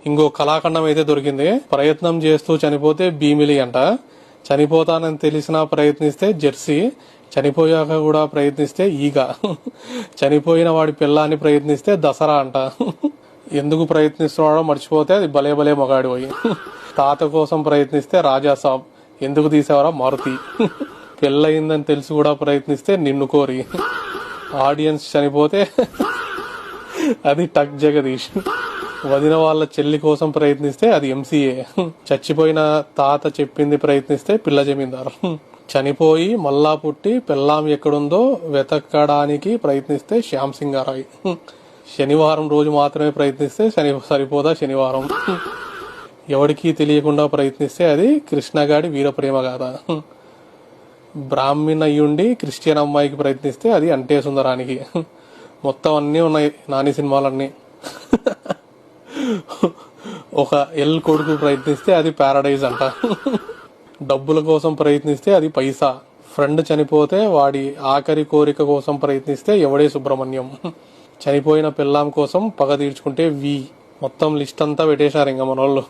ఇంకో కళాఖండం అయితే దొరికింది. ప్రయత్నం చేస్తూ చనిపోతే భీమిలి అంట, చనిపోతానని తెలిసినా ప్రయత్నిస్తే జెర్సీ, చనిపోయాక కూడా ప్రయత్నిస్తే ఈగ, చనిపోయిన వాడి పిల్లాన్ని ప్రయత్నిస్తే దసరా అంట. ఎందుకు ప్రయత్నిస్తున్నాడో మర్చిపోతే అది భలే భలే మగాడి పోయి. తాత కోసం ప్రయత్నిస్తే రాజాసాబ్, ఎందుకు తీసేవరా మారుతి. పెళ్ళయిందని తెలిసి కూడా ప్రయత్నిస్తే నిన్ను కోరి. ఆడియన్స్ చనిపోతే అది టక్ జగదీష్. వదిన వాళ్ళ చెల్లి కోసం ప్రయత్నిస్తే అది ఎంసీఏ. చచ్చిపోయిన తాత చెప్పింది ప్రయత్నిస్తే పిల్ల జమీందార్. చనిపోయి మళ్ళా పుట్టి పెళ్ళాం ఎక్కడుందో వెతకడానికి ప్రయత్నిస్తే శ్యామ్ సింగారాయ్. శనివారం రోజు మాత్రమే ప్రయత్నిస్తే సరిపోదా శనివారం. ఎవడికి తెలియకుండా ప్రయత్నిస్తే అది కృష్ణగాడి వీరప్రేమ గాథ. బ్రాహ్మణ్ అయ్యుండి క్రిస్టియన్ అమ్మాయికి ప్రయత్నిస్తే అది అంటే సుందరానికి. మొత్తం అన్నీ ఉన్నాయి నాని సినిమాలన్నీ. ఒక ఎల్ కొడుకు ప్రయత్నిస్తే అది ప్యారడైజ్ అంట. డబ్బుల కోసం ప్రయత్నిస్తే అది పైసా. ఫ్రెండ్ చనిపోతే వాడి ఆఖరి కోరిక కోసం ప్రయత్నిస్తే ఎవడే సుబ్రహ్మణ్యం. చనిపోయిన పిల్లాం కోసం పగ తీర్చుకుంటే వి. మొత్తం లిస్ట్ అంతా పెట్టేశారు ఇంకా మనోళ్ళు.